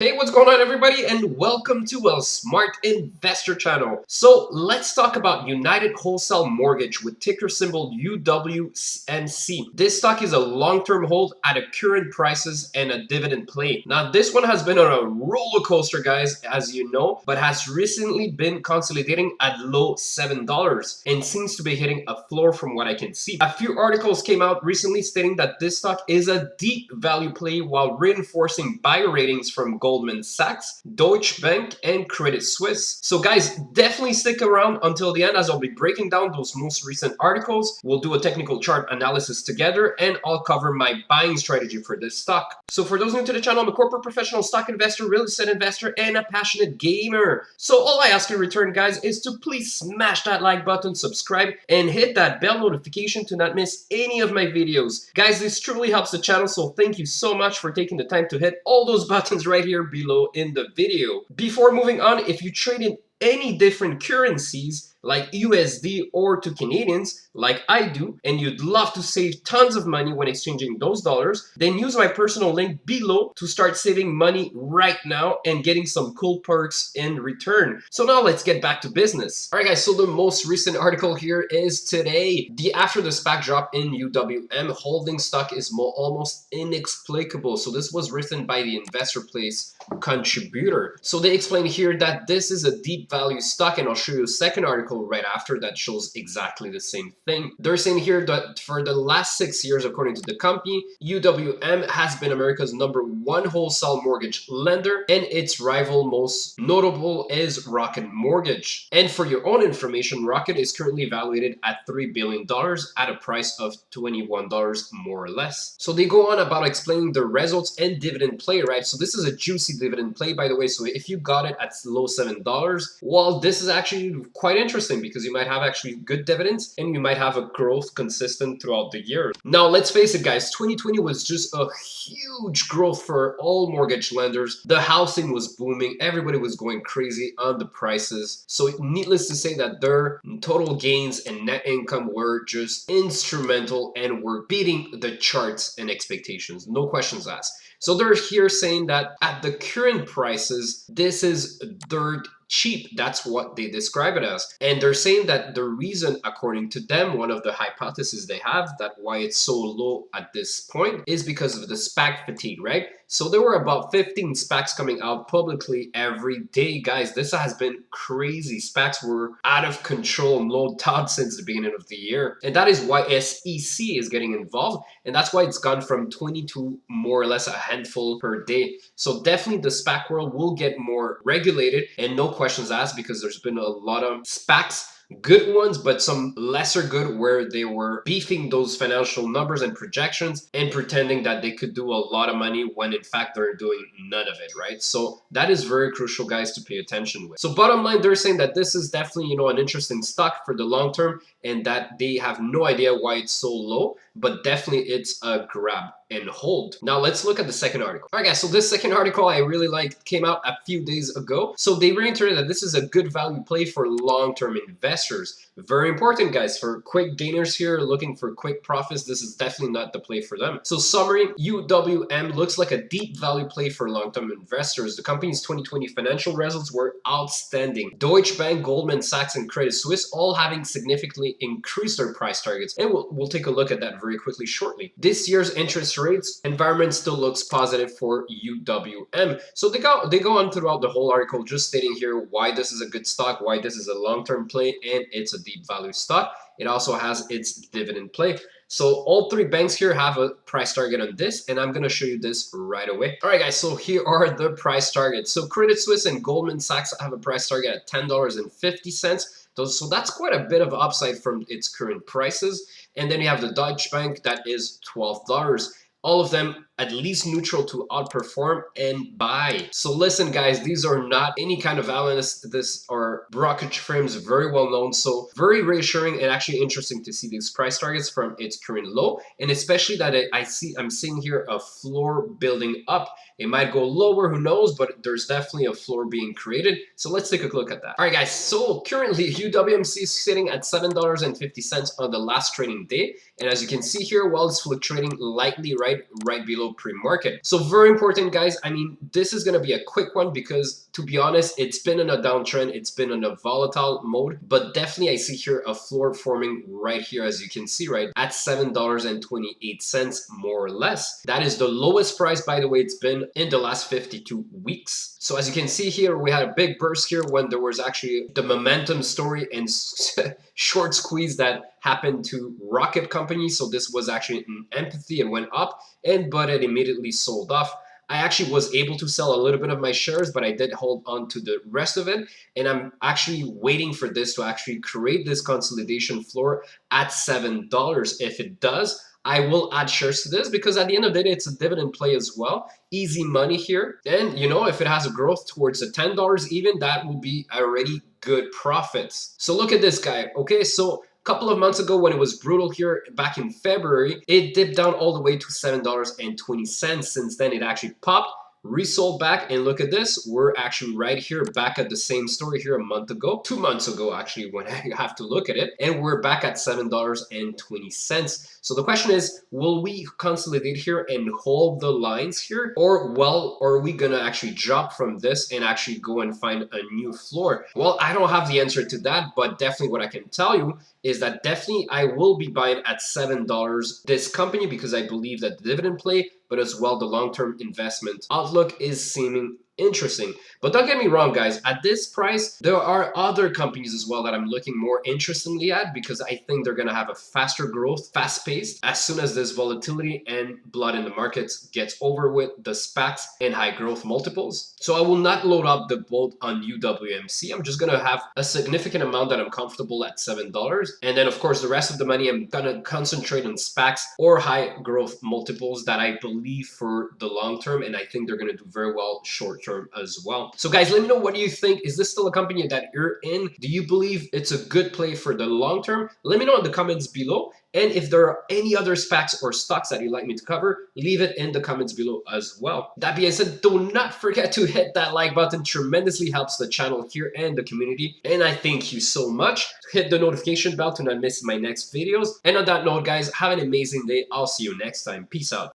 Hey, what's going on everybody, and welcome to a Smart Investor channel. So let's talk about United Wholesale Mortgage with ticker symbol UWMC. This stock is a long-term hold at a current prices and a dividend play. Now this one has been on a roller coaster, guys, as you know, but has recently been consolidating at low $7 and seems to be hitting a floor from what I can see. A few articles came out recently stating that this stock is a deep value play while reinforcing buy ratings from Goldman Sachs, Deutsche Bank, and Credit Suisse. So guys, definitely stick around until the end as I'll be breaking down those most recent articles. We'll do a technical chart analysis together and I'll cover my buying strategy for this stock. So for those new to the channel, I'm a corporate professional stock investor, real estate investor, and a passionate gamer. So all I ask in return, guys, is to please smash that like button, subscribe, and hit that bell notification to not miss any of my videos. Guys, this truly helps the channel, so thank you so much for taking the time to hit all those buttons right here below in the video. Before moving on, if you trade in any different currencies like USD or to Canadians like I do, and you'd love to save tons of money when exchanging those dollars, then use my personal link below to start saving money right now and getting some cool perks in return. So now let's get back to business. Alright guys, so the most recent article here is today. After the SPAC drop in UWM, holding stock is almost inexplicable. So this was written by the Investor Place contributor. So they explain here that this is a deep value stock, and I'll show you a second article right after that shows exactly the same thing. They're saying here that for the last 6 years, according to the company, UWM has been America's #1 wholesale mortgage lender, and its rival most notable is Rocket Mortgage. And for your own information, Rocket is currently evaluated at $3 billion at a price of $21 more or less. So they go on about explaining the results and dividend play, right? So this is a juicy dividend play, by the way. So if you got it at low $7, well, this is actually quite interesting because you might have actually good dividends and you might have a growth consistent throughout the year. Now, let's face it, guys, 2020 was just a huge growth for all mortgage lenders. The housing was booming. Everybody was going crazy on the prices. So needless to say that their total gains and net income were just instrumental and were beating the charts and expectations. No questions asked. So they're here saying that at the current prices, this is dirt cheap. That's what they describe it as. And they're saying that the reason, according to them, one of the hypotheses they have that why it's so low at this point is because of the SPAC fatigue, right? So there were about 15 SPACs coming out publicly every day, guys. This has been crazy. SPACs were out of control, no doubt, since the beginning of the year. And that is why SEC is getting involved. And that's why it's gone from 20 to more or less a handful per day. So definitely the SPAC world will get more regulated, and no questions asked, because there's been a lot of SPACs, good ones, but some lesser good, where they were beefing those financial numbers and projections and pretending that they could do a lot of money when in fact they're doing none of it, right? So that is very crucial, guys, to pay attention with. So bottom line, they're saying that this is definitely, an interesting stock for the long term, and that they have no idea why it's so low, but definitely it's a grab and hold. Now let's look at the second article. All right, guys, so this second article I really liked, came out a few days ago. So they reiterated that this is a good value play for long-term investors. Very important, guys, for quick gainers here looking for quick profits. This is definitely not the play for them. So summary, UWM looks like a deep value play for long-term investors. The company's 2020 financial results were outstanding. Deutsche Bank, Goldman Sachs, and Credit Suisse all having significantly increased their price targets, and we'll take a look at that very quickly shortly. This year's interest rates environment still looks positive for UWM. So they go on throughout the whole article, just stating here why this is a good stock, why this is a long-term play, and it's a deep value stock. It also has its dividend play. So all three banks here have a price target on this, and I'm going to show you this right away. All right, guys, so here are the price targets. So Credit Suisse and Goldman Sachs have a price target at $10.50. So that's quite a bit of upside from its current prices. And then you have the Deutsche Bank that is $12. All of them at least neutral to outperform and buy. So listen, guys, these are not any kind of analysts. This are brokerage firms, very well known. So very reassuring and actually interesting to see these price targets from its current low, and especially that I'm seeing here a floor building up. It might go lower, who knows, but there's definitely a floor being created. So let's take a look at that. All right, guys, so currently UWMC is sitting at $7.50 on the last trading day. And as you can see here, while it's fluctuating lightly right below below pre-market. So very important, guys. I mean, this is going to be a quick one because, to be honest, it's been in a downtrend. It's been in a volatile mode, but definitely I see here a floor forming right here, as you can see, right at $7.28, more or less. That is the lowest price, by the way, it's been in the last 52 weeks. So as you can see here, we had a big burst here when there was actually the momentum story and short squeeze that happened to Rocket Company. So this was actually an empathy and went up, but it immediately sold off. I actually was able to sell a little bit of my shares, but I did hold on to the rest of it. And I'm actually waiting for this to actually create this consolidation floor at $7. If it does, I will add shares to this because at the end of the day, it's a dividend play as well. Easy money here. And you know, if it has a growth towards the $10 even, that will be already good profits. So look at this guy. Okay, so couple of months ago when it was brutal here back in February, it dipped down all the way to $7.20. Since then, it actually popped, resold back, and look at this. We're actually right here back at the same story here a month ago, 2 months ago actually, when I have to look at it, and we're back at $7.20. So the question is, will we consolidate here and hold the lines here, or are we gonna actually drop from this and actually go and find a new floor? Well, I don't have the answer to that, but definitely what I can tell you is that definitely I will be buying at $7 this company because I believe that the dividend play, but as well the long-term investment outlook is seeming interesting. But don't get me wrong, guys, at this price, there are other companies as well that I'm looking more interestingly at because I think they're going to have a faster growth, fast paced, as soon as this volatility and blood in the markets gets over with, the SPACs and high growth multiples. So I will not load up the boat on UWMC. I'm just going to have a significant amount that I'm comfortable at $7. And then of course, the rest of the money, I'm going to concentrate on SPACs or high growth multiples that I believe for the long term. And I think they're going to do very well short term as well. So guys, let me know, what do you think? Is this still a company that you're in? Do you believe it's a good play for the long term? Let me know in the comments below. And if there are any other SPACs or stocks that you'd like me to cover, leave it in the comments below as well. That being said, do not forget to hit that like button. Tremendously helps the channel here and the community. And I thank you so much. Hit the notification bell to not miss my next videos. And on that note, guys, have an amazing day. I'll see you next time. Peace out.